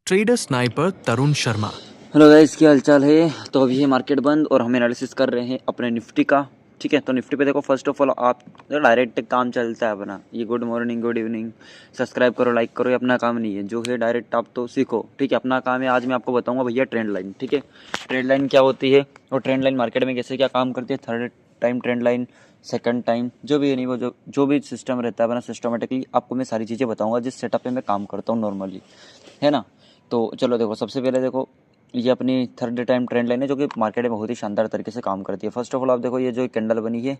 Trader sniper तरुण Sharma. Hello guys, क्या हालचाल है। तो अभी है मार्केट बंद और हम एनालिसिस कर रहे हैं अपने निफ्टी का। ठीक है, तो निफ्टी पे देखो, फर्स्ट ऑफ ऑल आप डायरेक्ट काम चलता है अपना। ये good morning, good evening, subscribe करो, लाइक करो, ये अपना काम नहीं है। जो है डायरेक्ट आप तो सीखो। ठीक है, अपना काम है। आज मैं आपको बताऊंगा भैया ट्रेंड लाइन। ठीक है, ट्रेंड लाइन क्या होती है और ट्रेंड लाइन मार्केट में कैसे क्या काम करती है। Third time trend line, second time, जो भी है नहीं वो जो भी सिस्टम रहता है अपना, सिस्टमेटिकली आपको मैं सारी चीज़ें बताऊंगा जिस सेटअप पे मैं काम करता हूँ नॉर्मली, है ना। तो चलो देखो, सबसे पहले देखो, ये अपनी थर्ड टाइम ट्रेंड लाइन है जो कि मार्केट में बहुत ही शानदार तरीके से काम करती है। फर्स्ट ऑफ ऑल आप देखो, ये जो कैंडल बनी है,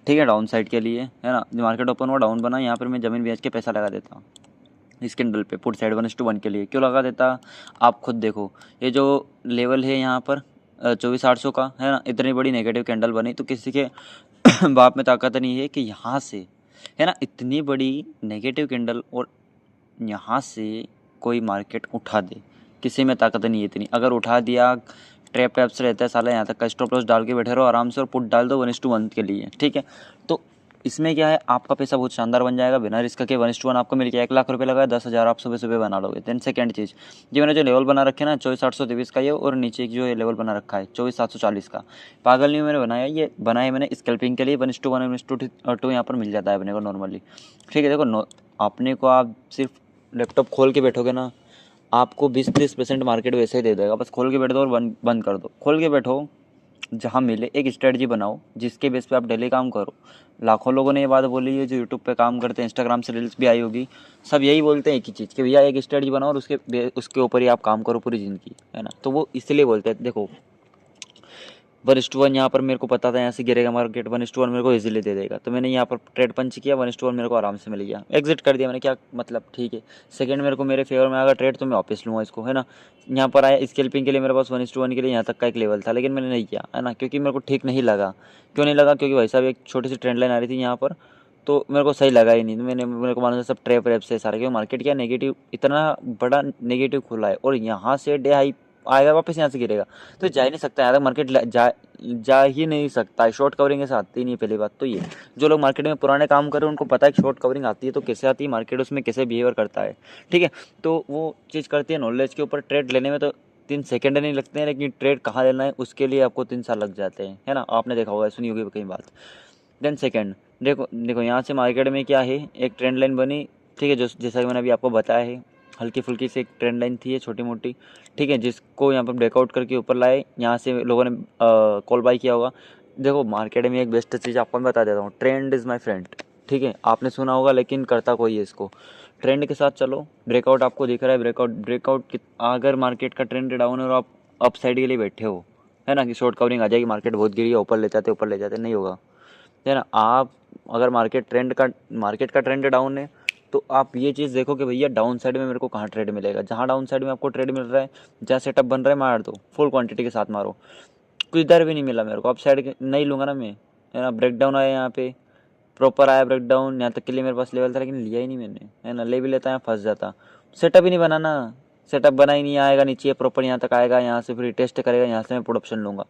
ठीक है, डाउन साइड के लिए, है ना। जो मार्केट ओपन हुआ डाउन बना, यहाँ पर मैं ज़मीन बेच के पैसा लगा देता इस कैंडल पे, पुट साइड 1:1 के लिए। क्यों लगा देता, आप खुद देखो। ये जो लेवल है यहाँ पर 24,800 का, है ना। इतनी बड़ी नेगेटिव कैंडल बनी तो किसी के बाप में ताकत नहीं है कि यहाँ से, है ना, इतनी बड़ी नेगेटिव कैंडल और यहाँ से कोई मार्केट उठा दे। किसी में ताकत नहीं है इतनी। अगर उठा दिया, ट्रैप ट्रैप से रहता है साला, यहाँ तक का स्टॉप लॉस डाल के बैठे रहो आराम से और पुट डाल दो 1:1 के लिए। ठीक है, तो इसमें क्या है, आपका पैसा बहुत शानदार बन जाएगा बिना रिस्क के। 1:1 आपको मिल गया, 1 लाख रुपये लगाया, 10,000 आप सुबह सुबह बना लोगे। देन सेकंड चीज़, ये मैंने जो लेवल बना रखे ना 24,823 का ये, और नीचे जो लेवल बना रखा है 24,740 का, पागल नहीं मैंने बनाया, ये बनाया मैंने स्कैल्पिंग के लिए। 1:1 1:2 यहाँ पर मिल जाता है अपने को नॉर्मली। ठीक है, देखो अपने को आप सिर्फ लैपटॉप खोल के बैठोगे ना, आपको 20-30% मार्केट वैसे ही दे देगा। बस खोल के बैठ दो और बंद कर दो। खोल के बैठो, जहाँ मिले एक स्ट्रेटजी बनाओ जिसके बेस पे आप डेली काम करो। लाखों लोगों ने ये बात बोली है जो यूट्यूब पे काम करते हैं, इंस्टाग्राम से रील्स भी आई होगी, सब यही बोलते हैं एक ही चीज़ कि भैया एक स्ट्रेटजी बनाओ और उसके ऊपर ही आप काम करो पूरी ज़िंदगी, है ना। तो वो इसलिए बोलते हैं, देखो 1:1 यहाँ पर मेरे को पता था यहाँ से गिरेगा मार्केट, 1:1 मेरे को इजीली दे देगा, तो मैंने यहाँ पर ट्रेड पंच किया, 1:1 मेरे को आराम से मिल गया, एग्जिट कर दिया मैंने। क्या मतलब, ठीक है, सेकंड मेरे को मेरे फेवर में आएगा ट्रेड तो मैं वापस लूँगा इसको, है ना। यहाँ पर आया स्कैल्पिंग के लिए, मेरे पास 1:1 के लिए यहाँ तक का एक लेवल था, लेकिन मैंने नहीं किया, है ना, क्योंकि मेरे को ठीक नहीं लगा। क्यों नहीं लगा, क्योंकि भाई साहब एक छोटी सी ट्रेंड लाइन आ रही थी यहाँ पर, तो मेरे को सही लगा ही नहीं। तो मेरे को मालूम था सब ट्रैप वैप से सारा, क्योंकि मार्केट क्या नेगेटिव, इतना बड़ा नेगेटिव खुला है और यहाँ से डे हाई आएगा, वापस यहाँ से गिरेगा, तो जा ही नहीं सकता। यहाँ तक मार्केट जा ही नहीं सकता है। शॉर्ट कवरिंग ऐसे आती ही नहीं है। पहली बात तो ये, जो लोग मार्केट में पुराने काम कर रहे हैं उनको पता है कि शॉर्ट कवरिंग आती है तो कैसे आती है, मार्केट उसमें कैसे बिहेवियर करता है। ठीक है, तो वो चीज़ करती है नॉलेज के ऊपर। ट्रेड लेने में तो 3 सेकंड नहीं लगते हैं, लेकिन ट्रेड कहाँ लेना है उसके लिए आपको 3 साल लग जाते हैं, है ना। आपने देखा होगा, सुनी होगी कई बात। देन सेकंड, देखो देखो यहाँ से मार्केट में क्या है, एक ट्रेंड लाइन बनी। ठीक है, जो जैसा कि मैंने अभी आपको बताया है, हल्की फुल्की से एक ट्रेंड लाइन थी, छोटी मोटी। ठीक है, जिसको यहाँ पर ब्रेकआउट करके ऊपर लाए, यहाँ से लोगों ने कॉल बाई किया होगा। देखो मार्केट में एक बेस्ट चीज़ आपको मैं बता देता हूँ, ट्रेंड इज़ माय फ्रेंड। ठीक है, आपने सुना होगा लेकिन करता कोई है इसको। ट्रेंड के साथ चलो, ब्रेकआउट आपको दिख रहा है, ब्रेकआउट अगर मार्केट का ट्रेंड डाउन है और आप अप साइड के लिए बैठे हो, है ना, कि शॉर्ट कवरिंग आ जाएगी, मार्केट बहुत गिरी है, ऊपर ले जाते नहीं होगा, है ना। आप अगर मार्केट का ट्रेंड डाउन है तो आप ये चीज़ देखो कि भैया डाउन साइड में मेरे को कहाँ ट्रेड मिलेगा। जहाँ डाउन साइड में आपको ट्रेड मिल रहा है, जहाँ सेटअप बन रहा है, मार दो फुल क्वांटिटी के साथ मारो। कुछ इधर भी नहीं मिला मेरे को, अप साइड नहीं लूँगा ना मैं, है ना। ब्रेकडाउन आया यहाँ पे, प्रॉपर आया ब्रेकडाउन, यहाँ तक के लिए मेरे पास लेवल था लेकिन लिया ही नहीं मैंने, है ना। ले भी लेता है फंस जाता, सेटअप ही नहीं बनाना, सेटअप बना ही नहीं, आएगा नीचे प्रॉपर यहाँ तक आएगा, यहाँ से फिर टेस्ट करेगा, यहाँ से मैं प्रोडक्शन लूँगा।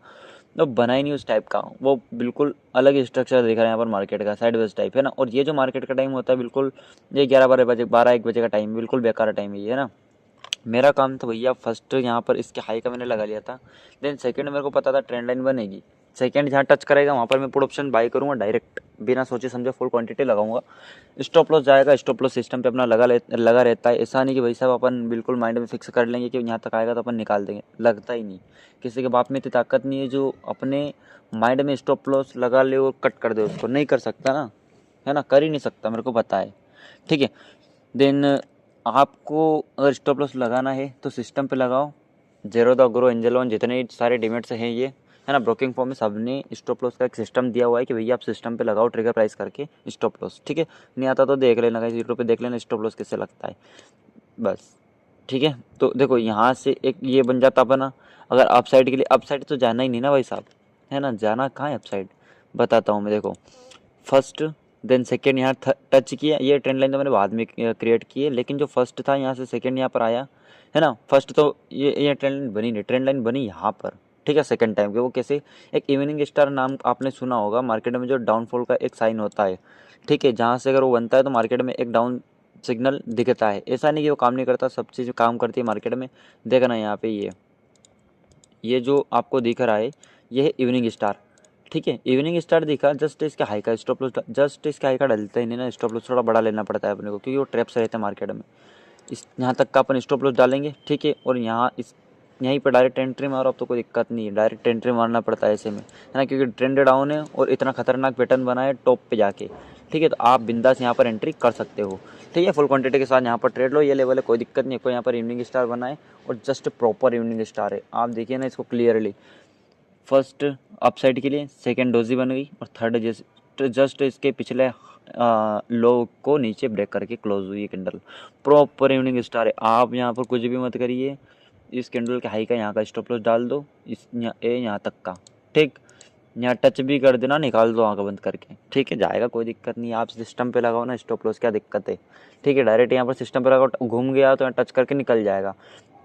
तो बना ही नहीं उस टाइप का, वो बिल्कुल अलग ही स्ट्रक्चर दिख रहा है यहाँ पर मार्केट का, साइडवेज टाइप, है ना। और ये जो मार्केट का टाइम होता है बिल्कुल, ये 11-12 बजे 1 बजे का टाइम, बिल्कुल बेकार टाइम है ये, है ना। मेरा काम था भैया फर्स्ट यहाँ पर इसके हाई का मैंने लगा लिया था। देन सेकंड मेरे को पता था ट्रेंड लाइन बनेगी, सेकंड जहाँ टच करेगा वहाँ पर मैं पुट ऑप्शन बाई करूँगा डायरेक्ट, बिना सोचे समझे फुल क्वांटिटी लगाऊंगा। स्टॉप लॉस जाएगा, स्टॉप लॉस सिस्टम पे अपना लगा रहता है। ऐसा नहीं कि भाई साहब अपन बिल्कुल माइंड में फिक्स कर लेंगे कि यहाँ तक आएगा तो अपन निकाल देंगे, लगता ही नहीं। किसी के बाप में इतनी ताकत नहीं है जो अपने माइंड में स्टॉप लॉस लगा ले और कट कर दे उसको, नहीं कर सकता ना, है ना, कर ही नहीं सकता, मेरे को पता है। ठीक है, देन आपको अगर स्टॉप लॉस लगाना है तो सिस्टम पे लगाओ। जेरोधा, ग्रो, एंजल वन, जितने सारे डिमेट्स हैं ये, है ना, ब्रोकिंग फॉर्म में सबने स्टॉप लॉस का एक सिस्टम दिया हुआ है कि भैया आप सिस्टम पे लगाओ ट्रिगर प्राइस करके स्टॉप लॉस। ठीक है, नहीं आता तो देख लेना, कहीं यूट्यूब पे देख लेना स्टॉप लॉस किससे लगता है, बस। ठीक है, तो देखो यहाँ से एक ये बन जाता अपना। अगर अप साइड के लिए, अप साइड तो जाना ही नहीं ना भाई साहब, है ना, जाना कहाँ है अप साइड, बताता हूँ मैं। देखो फर्स्ट, देन सेकेंड यहाँ टच किया, ये ट्रेंड लाइन तो मैंने बाद में क्रिएट की है, लेकिन जो फर्स्ट था यहाँ से सेकेंड यहाँ पर आया, है ना। फर्स्ट तो ये ट्रेंड लाइन बनी नहीं, ट्रेंड लाइन बनी यहाँ पर। ठीक है, सेकंड टाइम के वो कैसे, एक इवनिंग स्टार नाम आपने सुना होगा, मार्केट में जो डाउनफॉल का एक साइन होता है। ठीक है, जहाँ से अगर वो बनता है तो मार्केट में एक डाउन सिग्नल दिखता है, ऐसा नहीं कि वो काम नहीं करता, सब चीज़ काम करती है मार्केट में। देखना यहाँ पे ये जो आपको दिख रहा है ये है इवनिंग स्टार, ठीक है। इवनिंग स्टार दिखा, जस्ट इसके हाई का स्टॉप लॉस, जस्ट इसके हाई का डलता ही नहीं ना, स्टॉप लॉस थोड़ा बड़ा लेना पड़ता है अपने को, क्योंकि वो ट्रैप्स रहते हैं मार्केट में। इस यहाँ तक का अपन स्टॉप लॉस डालेंगे, ठीक है, और यहाँ इस यहीं पर डायरेक्ट एंट्री मारो, अब तो कोई दिक्कत नहीं है, डायरेक्ट एंट्री मारना पड़ता है ऐसे में, है ना, क्योंकि ट्रेंड डाउन है और इतना खतरनाक पैटर्न बना है टॉप पे जाके, ठीक है। तो आप बिंदास यहाँ पर एंट्री कर सकते हो, ठीक है, फुल क्वांटिटी के साथ यहाँ पर ट्रेड लो, ये लेवल है, कोई दिक्कत नहीं है। कोई यहाँ पर इवनिंग स्टार बना है और जस्ट प्रॉपर इवनिंग स्टार है, आप देखिए ना इसको क्लियरली। फर्स्ट अपसाइड के लिए सेकेंड डोजी बन गई और थर्ड जस्ट इसके पिछले लो को नीचे ब्रेक करके क्लोज हुई है कैंडल, प्रॉपर इवनिंग स्टार है। आप यहाँ पर कुछ भी मत करिए, इस कैंडल के हाई का यहाँ का स्टॉप लॉस डाल दो, इस यहाँ तक का, ठीक, यहाँ टच भी कर देना, निकाल दो आंख बंद करके, ठीक है, जाएगा, कोई दिक्कत नहीं। आप सिस्टम पे लगाओ ना स्टॉप लॉस, क्या दिक्कत है, ठीक है, डायरेक्ट यहाँ पर सिस्टम पे लगाओ, घूम गया तो यहाँ टच करके निकल जाएगा,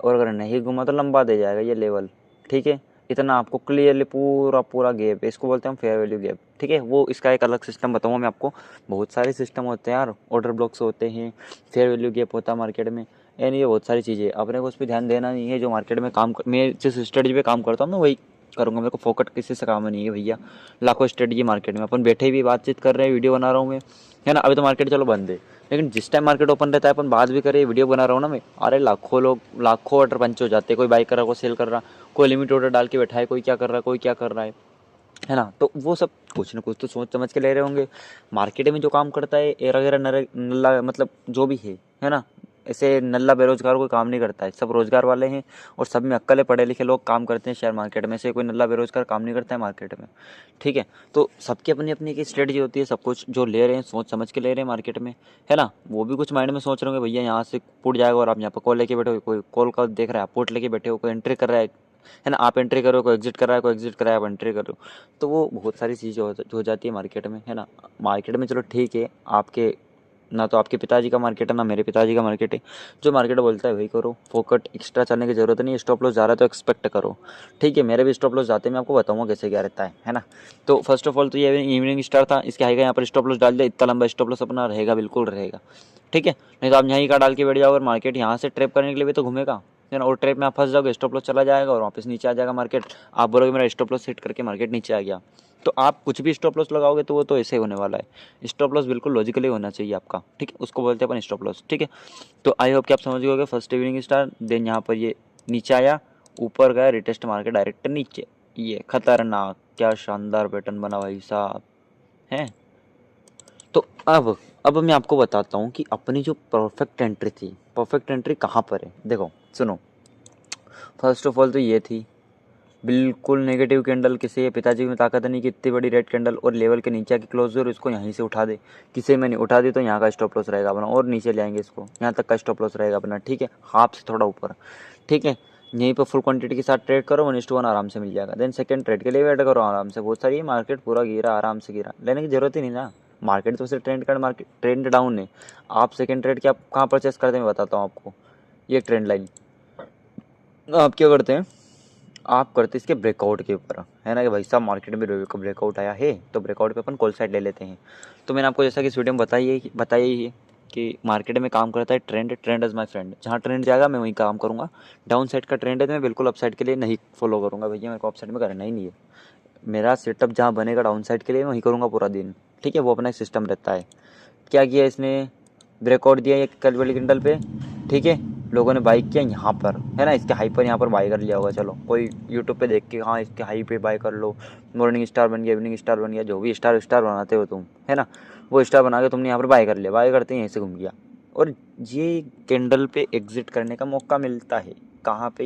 और अगर नहीं घूमा तो लंबा दे जाएगा ये लेवल, ठीक है। इतना आपको क्लियरली पूरा गैप है, इसको बोलते हैं हम फेयर वैल्यू गैप, ठीक है। वो इसका एक अलग सिस्टम बताऊँगा मैं आपको, बहुत सारे सिस्टम होते हैं यार, ऑर्डर ब्लॉक्स होते हैं, फेयर वैल्यू गैप होता है मार्केट में, यानी ये बहुत सारी चीज़ें अपने को उस पर ध्यान देना नहीं है। जो मार्केट में मैं जिस स्ट्रेटजी पे काम करता हूँ मैं वही करूँगा, मेरे को फोकट किसी से काम नहीं है भैया, लाखों स्ट्रेटजी मार्केट में, अपन बैठे भी बातचीत कर रहे हैं, वीडियो बना रहा हूँ मैं, है ना। अभी तो मार्केट चलो बंद है, लेकिन जिस टाइम मार्केट ओपन रहता है अपन बात भी करें, वीडियो बना रहा हूँ ना मैं, अरे लाखों लोग, लाखों ऑर्डर पंच हो जाते हैं, कोई बाई कर रहा है, कोई सेल कर रहा, कोई लिमिट ऑर्डर डाल के बैठा है, कोई क्या कर रहा है, कोई क्या कर रहा है ना। तो वो सब कुछ ना कुछ तो सोच समझ के ले रहे होंगे। मार्केट में जो काम करता है एरा गैरा नल्ला, मतलब जो भी है ना, ऐसे नल्ला बेरोजगार कोई काम नहीं करता है, सब रोजगार वाले हैं और सब में अक्ल है, पढ़े लिखे लोग काम करते हैं शेयर मार्केट में, से कोई नल्ला बेरोजगार काम नहीं करता है मार्केट में, ठीक है। तो सबकी अपनी अपनी एक स्ट्रेटजी होती है, सब कुछ जो ले रहे हैं सोच समझ के ले रहे हैं मार्केट में, है ना। वो भी कुछ माइंड में सोच रहे होंगे भैया यहाँ से पुट जाएगा, और आप यहाँ पर कॉल लेके बैठे हो, कोई कॉल का देख रहा है, आप पुट लेके बैठे हो, कोई एंट्री कर रहा है ना, आप एंट्री करो, कोई एग्जिट कर रहा है, कोई एग्जिट कर रहा है, आप एंट्री करो, तो वो बहुत सारी चीज़ें हो जाती है मार्केट में, है ना। मार्केट में चलो ठीक है, आपके ना तो आपके पिताजी का मार्केट है ना मेरे पिताजी का मार्केट है, जो मार्केट बोलता है वही करो, फोकट एक्स्ट्रा चलने की जरूरत नहीं है, स्टॉप लॉस जा रहा है तो एक्सपेक्ट करो, ठीक है। मेरे भी स्टॉप लॉस जाते हैं, मैं आपको बताऊंगा कैसे क्या रहता है ना। तो फर्स्ट ऑफ ऑल तो ये इवनिंग स्टार था, इसके हाई का यहाँ पर स्टॉप लॉस डाल दिया, इतना लंबा स्टॉप लॉस अपना रहेगा, बिल्कुल रहेगा, ठीक है। नहीं तो आप यहीं का डाल के बैठ जाओ, और मार्केट यहाँ से ट्रैप करने के लिए भी तो घूमेगा, है ना, और ट्रैप में आप फंस जाओगे, स्टॉप लॉस चला जाएगा और वापस नीचे आ जाएगा मार्केट, आप बोलोगे मेरा स्टॉप लॉस सेट करके मार्केट नीचे आ गया, तो आप कुछ भी स्टॉप लॉस लगाओगे तो वो तो ऐसे ही होने वाला है। स्टॉप लॉस बिल्कुल लॉजिकली होना चाहिए आपका, ठीक है, उसको बोलते हैं अपन स्टॉप लॉस, ठीक है। तो आई होप कि आप समझ गए होगे। फर्स्ट इवनिंग स्टार, देन यहाँ पर ये नीचे आया, ऊपर गया, रिटेस्ट मार के डायरेक्ट नीचे, ये खतरनाक, क्या शानदार पैटर्न बना भाई साहब, है। तो अब मैं आपको बताता हूँ कि अपनी जो परफेक्ट एंट्री थी, परफेक्ट एंट्री कहाँ पर है, देखो सुनो। फर्स्ट ऑफ ऑल तो ये थी बिल्कुल नेगेटिव कैंडल, किसी पिताजी में ताकत नहीं कि इतनी बड़ी रेड कैंडल और लेवल के नीचे आके क्लोज हो, इसको यहीं से उठा दे, किसी में नहीं उठा दे तो यहाँ का स्टॉप लॉस रहेगा अपना, और नीचे ले आएंगे इसको, यहाँ तक का स्टॉप लॉस रहेगा अपना, ठीक है, हाफ से थोड़ा ऊपर, ठीक है। यहीं पर फुल क्वांटिटी के साथ ट्रेड करो, 1:1 आराम से मिल जाएगा। देन सेकंड ट्रेड के लिए वेट करो आराम से, बहुत सारी मार्केट पूरा गिरा, आराम से गिरा, लेने की जरूरत ही नहीं ना, मार्केट तो सिर्फ ट्रेंड का, मार्केट ट्रेंड डाउन है। आप सेकंड ट्रेड के आप कहाँ परचेस करते हैं मैं बताता हूँ आपको, ये ट्रेंड लाइन आप क्या करते हैं, आप करते इसके ब्रेकआउट के ऊपर, है ना, कि भाई साहब मार्केट में ब्रेकआउट आया है तो ब्रेकआउट पे अपन कॉल साइड ले लेते हैं। तो मैंने आपको जैसा कि इस वीडियो में बताया ही है कि मार्केट में काम करता है trend, trend is my friend, जहाँ ट्रेंड जाएगा मैं वहीं काम करूँगा। डाउन साइड का ट्रेंड है तो मैं बिल्कुल अप साइड के लिए नहीं फॉलो करूँगा भैया, मेरे को अप साइड में करना ही नहीं है, मेरा सेटअप जहाँ बनेगा डाउन साइड के लिए मैं वहीं करूँगा पूरा दिन, ठीक है, वो अपना एक सिस्टम रहता है। क्या किया इसने, ब्रेकआउट दिया एक कल वाली कैंडल पे, ठीक है, लोगों ने बाई किया यहाँ पर, है ना, इसके हाई पर यहाँ पर बाई कर लिया होगा, चलो कोई यूट्यूब पे देख के हाँ इसके हाई पे बाई कर लो, मॉर्निंग स्टार बन गया, इवनिंग स्टार बन गया, जो भी स्टार बनाते हो तुम, है ना, वो स्टार बना के तुमने यहाँ पर बाई कर लिया, बाई करते ही यहीं से घूम गया, और ये कैंडल पे एग्जिट करने का मौका मिलता है कहाँ पे,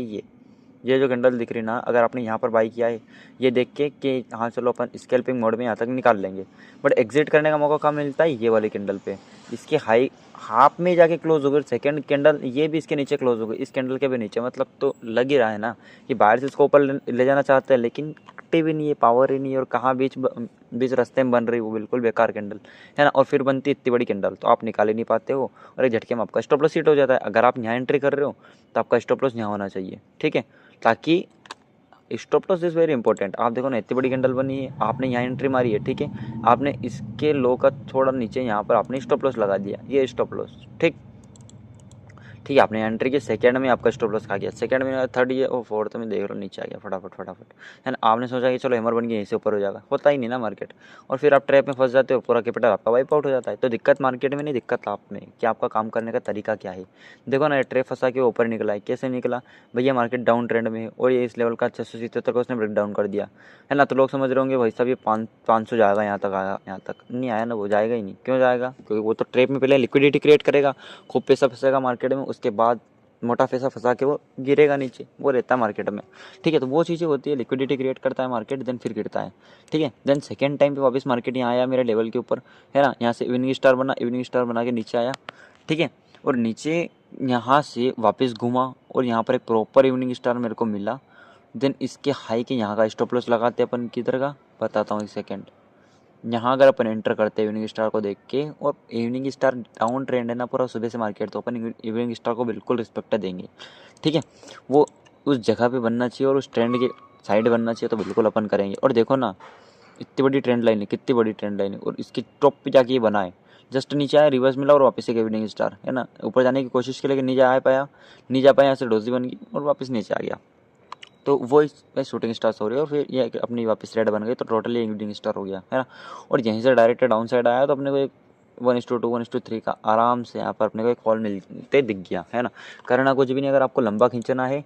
ये जो कैंडल दिख रही ना, अगर आपने यहाँ पर बाई किया है ये देख के कि हाँ चलो अपन स्कैल्पिंग मोड में यहाँ तक निकाल लेंगे, बट एग्जिट करने का मौका कहाँ मिलता है, ये वाली कैंडल पे, इसके हाई हाफ में जाके क्लोज हो गई, सेकंड कैंडल ये भी इसके नीचे क्लोज हो गई, इस कैंडल के भी नीचे, मतलब तो लग ही रहा है ना कि बाहर से इसको ऊपर ले जाना चाहते हैं, लेकिन एक्टिव ही नहीं है, पावर ही नहीं है, और कहाँ बीच रास्ते में बन रही वो बिल्कुल बेकार कैंडल, है ना, और फिर बनती इतनी बड़ी कैंडल तो आप निकाल ही नहीं पाते हो, और एक झटके में आपका स्टॉप लॉस हिट हो जाता है। अगर आप यहाँ एंट्री कर रहे हो तो आपका स्टॉप लॉस यहाँ होना चाहिए, ठीक है, ताकि stop loss is very important. आप देखो ना इतनी बड़ी कैंडल बनी है, आपने यहाँ एंट्री मारी है, ठीक है, आपने इसके लो का थोड़ा नीचे यहाँ पर आपने स्टॉप लॉस लगा दिया, ये स्टॉप लॉस, ठीक है, आपने एंट्री की सेकंड में आपका स्टॉप लॉस खा गया, सेकंड में, थर्ड ये और फोर्थ में देख लो नीचे आ गया फटाफट, है ना। आपने सोचा कि चलो हैमर बन गया, यहीं से ऊपर हो जाएगा, होता ही नहीं ना मार्केट, और फिर आप ट्रैप में फंस जाते हो, पूरा कैपिटल आपका वाइप आउट हो जाता है। तो दिक्कत मार्केट में नहीं, दिक्कत आप में कि आपका काम करने का तरीका क्या है। देखो ना, ट्रैप फंसा के ऊपर निकला है, कैसे निकला भैया, मार्केट डाउन ट्रेंड में है और ये इस लेवल का 677 का उसने ब्रेक डाउन कर दिया, है ना। तो लोग समझ रहे होंगे भाई साहब ये 500 जाएगा, यहाँ तक आया, यहाँ तक नहीं आया ना, वो जाएगा ही नहीं। क्यों जाएगा? क्योंकि वो तो ट्रैप में पहले लिक्विडिटी क्रिएट करेगा, खूब पैसा फंसेगा मार्केट में, उसके बाद मोटा पैसा फंसा के वो गिरेगा नीचे, वो रहता है मार्केट में, ठीक है। तो वो चीज़ें होती है, लिक्विडिटी क्रिएट करता है मार्केट, देन फिर गिरता है, ठीक है। देन सेकेंड टाइम पे वापस मार्केट यहाँ आया मेरे लेवल के ऊपर, है ना, यहाँ से इवनिंग स्टार बना, इवनिंग स्टार बना के नीचे आया, ठीक है, और नीचे यहाँ से वापस घूमा और यहाँ पर एक प्रॉपर इवनिंग स्टार मेरे को मिला। देन इसके हाई के यहाँ का स्टॉप लॉस लगाते अपन किधर का बताता हूँ, एक सेकेंड। यहाँ अगर अपन एंटर करते हैं इवनिंग स्टार को देख के, और इवनिंग स्टार डाउन ट्रेंड है ना पूरा सुबह से मार्केट, तो अपन इवनिंग स्टार को बिल्कुल रिस्पेक्ट देंगे, ठीक है। वो उस जगह पे बनना चाहिए और उस ट्रेंड के साइड बनना चाहिए, तो बिल्कुल अपन करेंगे। और देखो ना इतनी बड़ी ट्रेंड लाइन है, कितनी बड़ी ट्रेंड लाइन है, और इसकी टॉप पे जाके ये बना है, जस्ट नीचे आया, रिवर्स मिला और वापस एक इवनिंग स्टार, है ना, ऊपर जाने की कोशिश की लेकिन नहीं जा पाया, यहाँ से डोजी बन गई और वापस नीचे आ गया। तो वो इस शूटिंग स्टार्स हो रही है और फिर ये अपनी वापस रेड बन गई, तो टोटली इवनिंग स्टार हो गया, है ना। और यहीं से डायरेक्ट डाउन साइड आया, तो अपने को एक 1:2 1:3 का आराम से यहाँ पर अपने को एक फॉल मिलते दिख गया, है ना। करना कुछ भी नहीं, अगर आपको लंबा खींचना है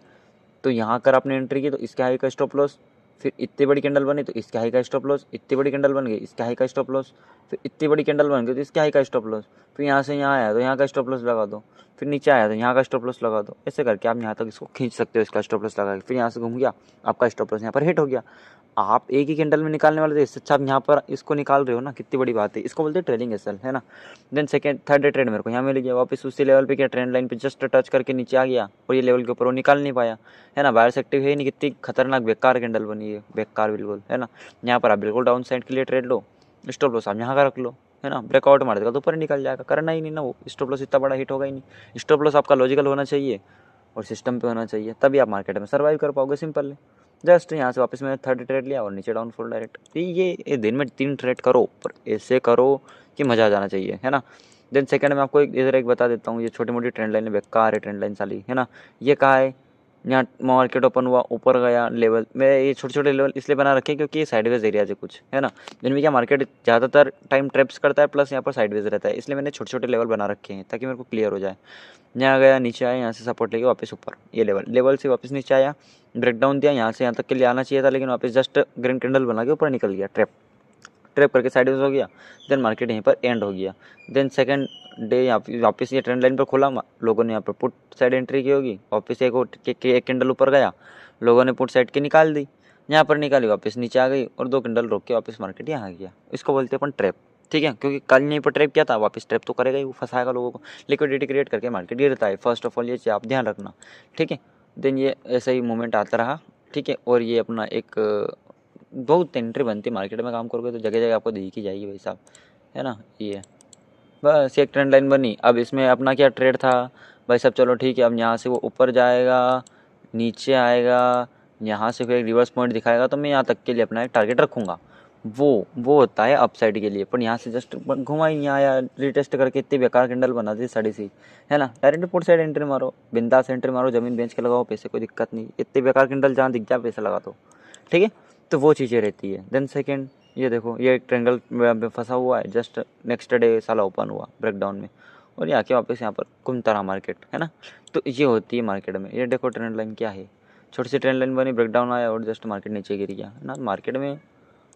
तो यहाँ कर आपने एंट्री की, तो इसके हाई का स्टॉप लॉस, फिर इतनी बड़ी कैंडल बनी तो इसके हाई का स्टॉप लॉस, इतनी बड़ी कैंडल बन गई इसके हाई का स्टॉप लॉस, फिर इतनी बड़ी कैंडल बन गई तो इसके हाई का स्टॉप लॉस, फिर यहाँ से यहाँ आया तो यहाँ का स्टॉप लॉस लगा दो, फिर नीचे आया तो यहाँ का स्टॉप लॉस लगा दो। ऐसे करके आप यहाँ तक इसको खींच सकते हो, इसका स्टॉप लॉस लगा के, फिर यहाँ से घूम गया, आपका स्टॉप लॉस यहाँ पर हिट हो गया। आप एक ही कैंडल में निकालने वाले थे, इससे अच्छा आप यहाँ पर इसको निकाल रहे हो ना, कितनी बड़ी बात है। इसको बोलते हैं ट्रेलिंग एसएल, है ना। देन थर्ड ट्रेड मेरे को यहाँ मिल गया, वापस उसी लेवल पे क्या ट्रेंड लाइन पे जस्ट टच करके नीचे आ गया, और ये लेवल के ऊपर वो निकाल नहीं पाया, है ना। बायर एक्टिव है नहीं, कितनी खतरनाक बेकार कैंडल बनी है, बेकार बिल्कुल, है ना। यहाँ पर आप बिल्कुल डाउन साइड के लिए ट्रेड लो, स्टॉप लॉस आप यहाँ का रख लो, है ना। ब्रेकआउट मार देगा तो ऊपर निकल जाएगा, करना ही नहीं ना, वो स्टॉप लॉस इतना बड़ा हिट होगा ही नहीं। स्टॉप लॉस आपका लॉजिकल होना चाहिए और सिस्टम पे होना चाहिए, तभी आप मार्केट में सर्वाइव कर पाओगे, सिंपल है। जस्ट यहाँ से वापस मैंने थर्ड ट्रेड लिया और नीचे डाउनफॉल डायरेक्ट। ये दिन में 3 ट्रेड करो, पर ऐसे करो कि मज़ा आ जाना चाहिए, है ना। देन सेकंड में आपको एक बता देता हूँ, ये छोटी मोटी ट्रेंड लाइन बेकार है, ट्रेंड लाइन साली, है ना। ये कहाँ है, यहाँ मार्केट ओपन हुआ, ऊपर गया लेवल में, ये छोटे छोटे लेवल इसलिए बना रखे क्योंकि ये साइडवेज एरिया है कुछ, है ना। जिनमें क्या मार्केट ज़्यादातर टाइम ट्रैप्स करता है, प्लस यहाँ पर साइडवेज रहता है, इसलिए मैंने छोटे छोटे लेवल बना रखे हैं ताकि मेरे को क्लियर हो जाए। यहाँ गया, नीचे आया, यहाँ से सपोर्ट लेके वापस ऊपर, ये लेवल से वापस नीचे आया, ब्रेकडाउन दिया, यहाँ से यहाँ तक के लिए आना चाहिए था, लेकिन वापस जस्ट ग्रीन कैंडल बना के ऊपर निकल गया, ट्रैप करके साइडवेज हो गया। देन मार्केट यहीं पर एंड हो गया। देन सेकंड डे यहाँ पे वापस ये ट्रेंड लाइन पर खोला, लोगों ने यहाँ पर पुट साइड एंट्री की होगी, वापस एक कैंडल ऊपर गया, लोगों ने पुट साइड की निकाल दी, यहाँ पर निकाली, वापस नीचे आ गई और 2 कैंडल रोक के वापस मार्केट यहाँ आ गया। इसको बोलते हैं अपन ट्रैप, ठीक है, क्योंकि कल यहीं पर ट्रैप किया था, वापस ट्रैप तो करेगा ही, वो फंसाएगा लोगों को, लिक्विडिटी क्रिएट करके मार्केट गिरता है। फर्स्ट ऑफ ऑल ये चीज़ आप ध्यान रखना, ठीक है। देन ये ऐसा ही मूवमेंट आता रहा, ठीक है। और ये अपना एक बहुत एंट्री बनती है मार्केट में, काम करोगे तो जगह जगह आपको दिख ही जाएगी भाई साहब, है ना। ये बस एक ट्रेंड लाइन बनी। अब इसमें अपना क्या ट्रेड था भाई साहब, चलो ठीक है, अब यहाँ से वो ऊपर जाएगा, नीचे आएगा, यहाँ से फिर एक रिवर्स पॉइंट दिखाएगा, तो मैं यहाँ तक के लिए अपना एक टारगेट रखूँगा, वो होता है अपसाइड के लिए। पर यहाँ से जस्ट घुमा ही नहीं आया, रिटेस्ट करके इतनी बेकार कैंडल बना दी साड़ी सी, है ना। डायरेक्ट पुट साइड एंट्री मारो, बिंदास एंट्री मारो, जमीन बेच के लगाओ पैसे, कोई दिक्कत नहीं। इतनी बेकार कैंडल जहाँ दिख जाए पैसे लगा दो, ठीक है। तो वो चीज़ें रहती है। देन सेकेंड ये देखो, ये एक ट्रेंगल में फंसा हुआ है, जस्ट नेक्स्ट डे साला ओपन हुआ ब्रेकडाउन में, और ये आके वापस यहाँ पर घूमता रहा मार्केट, है ना। तो ये होती है मार्केट में। ये देखो ट्रेंड लाइन क्या है, छोटी सी ट्रेंड लाइन बनी, ब्रेकडाउन आया और जस्ट मार्केट नीचे गिर गया, है ना। मार्केट में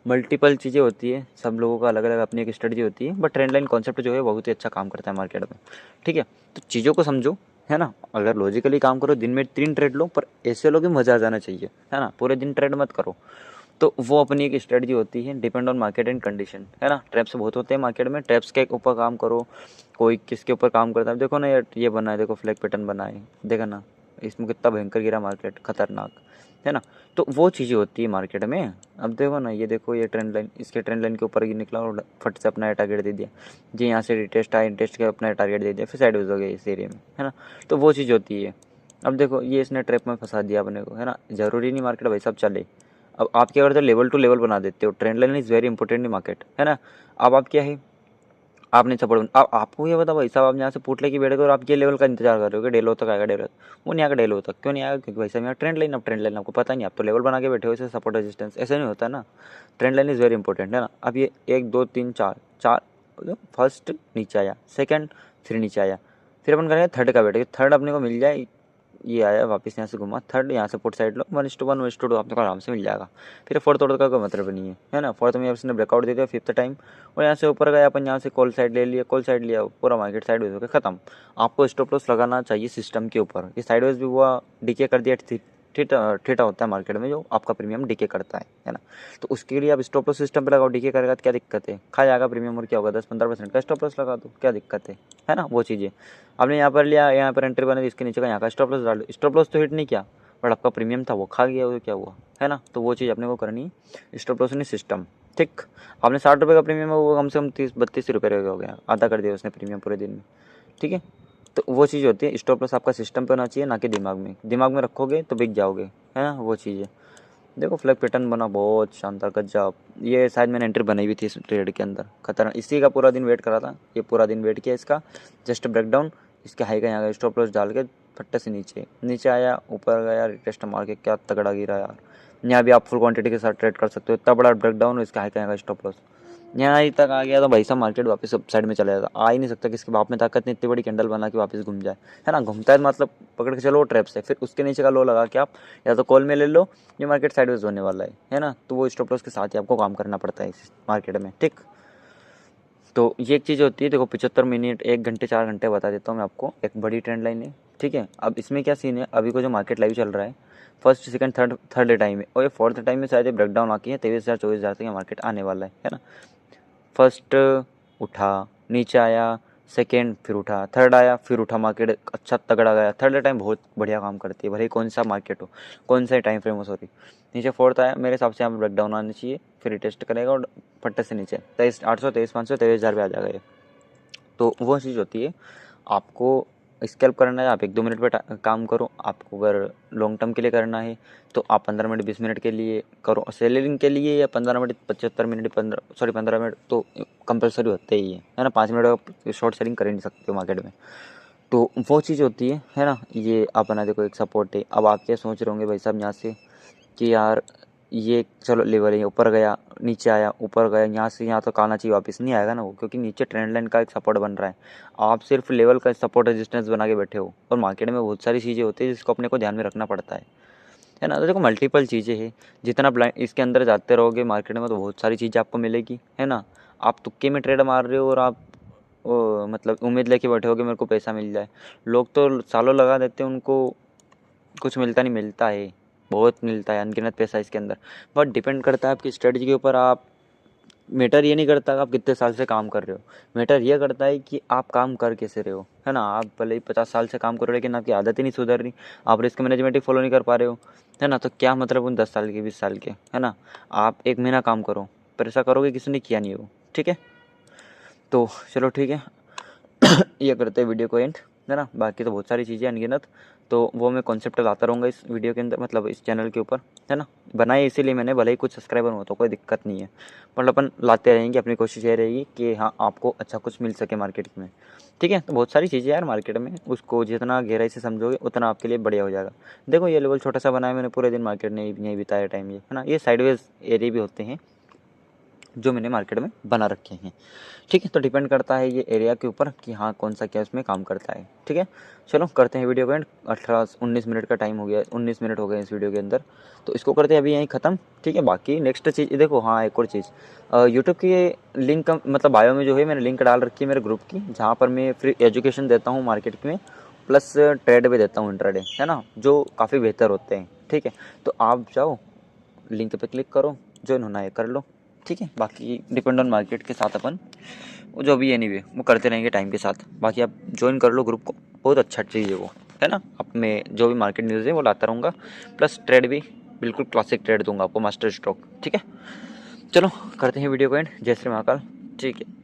मल्टीपल चीज़ें होती है, सब लोगों का अलग अलग अपनी एक स्ट्रेटजी होती है, बट ट्रेंड लाइन कॉन्सेप्ट जो है बहुत ही अच्छा काम करता है मार्केट में, ठीक है। तो चीज़ों को समझो, है ना। अगर लॉजिकली काम करो, दिन में 3 ट्रेड लो, पर ऐसे लो कि मज़ा आ जाना चाहिए, है ना। पूरे दिन ट्रेड मत करो, तो वो अपनी एक स्ट्रेटजी होती है, depend on market and condition, है ना। ट्रैप्स बहुत होते हैं मार्केट में, ट्रैप्स के ऊपर काम करो, कोई किसके ऊपर काम करता है। देखो ना यार, ये बना है, देखो फ्लैग पैटर्न बना है, देखा ना, इसमें कितना भयंकर गिरा मार्केट, खतरनाक, है ना। तो वो चीज़ें होती है मार्केट में। अब देखो ना, ये देखो, ये ट्रेंड लाइन, इसके ट्रेंड लाइन के ऊपर ही निकला और फट से अपना टारगेट दे दिया जी, यहाँ से रिटेस्ट आया, इंटेस्ट के अपना टारगेट दे दिया, फिर साइडवेज हो गया इस एरिया में, है ना। तो वो चीज़ होती है। अब देखो ये इसने ट्रैप में फंसा दिया अपने को, है ना। ज़रूरी नहीं मार्केट भाई साहब चले। अब आप क्या करते हो, लेवल टू लेवल बना देते हो। Trend line is very important in market, है ना। अब आप क्या है, आपने सपोर्ट, अब आपको ये बताओ भाई साहब, आप यहाँ से पुट लेके बैठ गए और आप ये लेवल का इंतजार कर रहे हो कि डेलो तक आएगा, डेलो वो नहीं आएगा। डेलो तक क्यों नहीं आएगा, क्योंकि भाई साहब यहाँ ट्रेंड लाइन, अब ट्रेंड लाइन आपको पता नहीं, आप तो लेवल बना के बैठे हो, इसे सपोर्ट रेजिस्टेंस ऐसे नहीं होता ना। Trend line is very important, है ना। अब ये 1 2 3 4 4, फर्स्ट नीचे आया, सेकंड फिर नीचे आया, फिर अपन करेंगे थर्ड का बैठ गए, थर्ड अपने को मिल जाए, ये आया वापस यहाँ से घुमा, थर्ड यहाँ से पुट साइड लो, 1:1 1:2 आपको आराम से मिल जाएगा। फिर फोर्थ ऑर्डर का कोई मतलब नहीं है ना। फोर्थ में उसने ब्रेकआउट दे दिया फिफ्थ टाइम, और यहाँ से ऊपर गया, अपन यहाँ से कॉल साइड ले लिया, कॉल साइड लिया, पूरा मार्केट साइड हो गया खत्म। आपको स्टॉप लॉस लगाना चाहिए सिस्टम के ऊपर। ये साइडवेज भी हुआ, डीके कर दिया, ठीठा होता है मार्केट में जो आपका प्रीमियम डीके करता है ना। तो उसके लिए आप स्टॉप लॉस सिस्टम पे लगाओ, डीके करेगा तो क्या दिक्कत है, खा जाएगा प्रीमियम, और क्या होगा 10-15% का स्टॉप लॉस लगा दो, क्या दिक्कत है ना। वो चीज़ें आपने यहाँ पर लिया, यहाँ पर एंट्री बना दी, इसके नीचे का यहाँ का स्टॉप लॉस डाल दो। स्टॉप लॉस तो हिट नहीं किया, बट आपका प्रीमियम था वो खा गया, वो क्या हुआ, है ना। तो वो चीज़ अपने को करनी है, स्टॉप लॉस नहीं सिस्टम। ठीक, आपने 60 रुपये का प्रीमियम है, वो कम से कम 30-32 रुपये हो गया, आधा कर दिया उसने प्रीमियम पूरे दिन में। ठीक है, तो वो चीज़ होती है, स्टॉप लॉस आपका सिस्टम पे होना चाहिए, ना कि दिमाग में रखोगे तो बिक जाओगे, है ना। वो चीज़ है। देखो फ्लैग पैटर्न बना बहुत शानदार गजब। ये शायद मैंने एंट्री बनाई भी थी इस ट्रेड के अंदर, खतरनाक। इसी का पूरा दिन वेट करा था, ये पूरा दिन वेट किया इसका, जस्ट ब्रेकडाउन, इसके हाई का यहाँ का स्टॉप लॉस डाल के फट्टे से नीचे आया, ऊपर गया, रिटेस्ट मार के क्या तगड़ा गिरा यार। यहाँ भी आप फुल क्वांटिटी के साथ ट्रेड कर सकते हो, इतना बड़ा ब्रेकडाउन, इसका हाई का यहाँ का स्टॉप लॉस यहाँ ही तक आ गया तो भाई साहब मार्केट वापस सब साइड में चला जाता। आ ही नहीं सकता कि इसके बाप में ताकत नहीं, इतनी बड़ी कैंडल बना के वापस घूम जाए, है ना। घूमता है मतलब पकड़ के चलो ट्रैप से, फिर उसके नीचे का लो लगा के आप या तो कॉल में ले लो, ये मार्केट साइडवेज होने वाला है ना। तो वो स्टॉप लॉस के साथ ही आपको काम करना पड़ता है इस मार्केट में। ठीक, तो ये एक चीज़ होती है। देखो 75 मिनट, 1 घंटे 4 घंटे बता देता हूँ मैं आपको, एक बड़ी ट्रेंड लाइन है। ठीक है, अब इसमें क्या सीन है, अभी को जो मार्केट लाइव चल रहा है, फर्स्ट सेकंड थर्ड टाइम है, और ये फोर्थ टाइम में शायद ब्रेकडाउन आकी है, 23,000 24,000 तक मार्केट आने वाला है ना। फर्स्ट उठा, नीचे आया, सेकेंड फिर उठा, थर्ड आया फिर उठा, मार्केट अच्छा तगड़ा गया। थर्ड टाइम बहुत बढ़िया काम करती है, भले ही कौन सा मार्केट हो, कौन सा टाइम फ्रेम हो, सॉरी। नीचे फोर्थ आया, मेरे हिसाब से यहाँ पर ब्रेकडाउन आना चाहिए, फिर टेस्ट करेगा और फट्टे से नीचे 23,800 23,500 23,000 पे आ जाएगा ये। तो वो चीज़ होती है, आपको स्कैल्प करना है, आप 1-2 मिनट पे काम करो। आपको अगर लॉन्ग टर्म के लिए करना है तो आप 15 मिनट 20 मिनट के लिए करो, सेलिंग के लिए या 15 मिनट 75 मिनट 15 मिनट तो कंपलसरी होते ही है ना। 5 मिनट आप शॉर्ट सेलिंग कर ही नहीं सकते हो मार्केट में। तो वो चीज़ होती है ना। ये अपना देखो एक सपोर्ट है। अब आप क्या सोच रहे होंगे भाई साहब यहाँ से कि यार ये चलो लेवल है, ऊपर गया, नीचे आया, ऊपर गया, यहाँ से यहाँ तक आना चाहिए, वापस नहीं आएगा ना वो, क्योंकि नीचे ट्रेंड लाइन का एक सपोर्ट बन रहा है। आप सिर्फ लेवल का सपोर्ट रेजिस्टेंस बना के बैठे हो, और मार्केट में बहुत सारी चीज़ें होती है जिसको अपने को ध्यान में रखना पड़ता है ना। तो देखो मल्टीपल चीज़ें हैं, जितना ब्लाइंड इसके अंदर जाते रहोगे मार्केट में तो बहुत सारी चीज़ें आपको मिलेगी, है ना। आप तुक्के में ट्रेड मार रहे हो और आप मतलब उम्मीद लेके बैठे हो कि मेरे को पैसा मिल जाए। लोग तो सालों लगा देते हैं, उनको कुछ मिलता नहीं, मिलता है बहुत, मिलता है अनगिनत पैसा इसके अंदर। बट डिपेंड करता है आपकी स्ट्रेटजी के ऊपर। आप मैटर ये नहीं करता कि आप कितने साल से काम कर रहे हो, मैटर ये करता है कि आप काम कर कैसे रहे हो, है ना। आप भले ही 50 साल से काम करो लेकिन आपकी आदत ही नहीं सुधर रही, आप रिस्क मैनेजमेंट ही फॉलो नहीं कर पा रहे हो, है ना। तो क्या मतलब उन 10 साल के 20 साल के, है ना। आप 1 महीना काम करो, पर ऐसा करोगे किसी ने किया नहीं हो। ठीक है, तो चलो ठीक है ये करते हैं वीडियो को एंड, है ना। बाकी तो बहुत सारी चीज़ें अनगिनत, तो वो मैं कॉन्सेप्ट लाता रहूँगा इस वीडियो के अंदर, मतलब इस चैनल के ऊपर, है ना। बनाए इसीलिए मैंने, भले ही कुछ सब्सक्राइबर हो तो कोई दिक्कत नहीं है, मतलब अपन लाते रहेंगे। अपनी कोशिश ये रहेगी कि हाँ आपको अच्छा कुछ मिल सके मार्केट में। ठीक है, तो बहुत सारी चीज़ें यार मार्केट में, उसको जितना गहराई से समझोगे उतना आपके लिए बढ़िया हो जाएगा। देखो ये लेवल छोटा सा बनाया मैंने, पूरे दिन मार्केट ने नहीं बिताया टाइम ये, है ना। ये साइडवेज एरिया भी होते हैं जो मैंने मार्केट में बना रखे हैं। ठीक है, तो डिपेंड करता है ये एरिया के ऊपर कि हाँ कौन सा क्या उसमें काम करता है। ठीक है, चलो करते हैं वीडियो को एंड। 18-19 मिनट का टाइम हो गया, 19 मिनट हो गए इस वीडियो के अंदर, तो इसको करते हैं अभी यहीं ख़त्म। ठीक है, बाकी नेक्स्ट चीज़ देखो, हाँ एक और चीज़, यूट्यूब की लिंक मतलब बायो में जो है मैंने लिंक डाल रखी है मेरे ग्रुप की, जहाँ पर मैं फ्री एजुकेशन देता हूँ मार्केट में, प्लस ट्रेड भी देता हूँ इंट्राडे, है ना, जो काफ़ी बेहतर होते हैं। ठीक है, तो आप जाओ लिंक पे क्लिक करो, ज्वाइन होना है कर लो। ठीक है, बाकी डिपेंड ऑन मार्केट के साथ अपन वो जो भी एनीवे वो करते रहेंगे टाइम के साथ। बाकी आप ज्वाइन कर लो ग्रुप को, बहुत अच्छा चीज़ है वो, है ना। अब मैं जो भी मार्केट न्यूज़ है वो लाता रहूँगा, प्लस ट्रेड भी बिल्कुल क्लासिक ट्रेड दूंगा आपको, मास्टर स्ट्रोक। ठीक है, चलो करते हैं वीडियो को एंड। जय श्री महाकाल। ठीक है।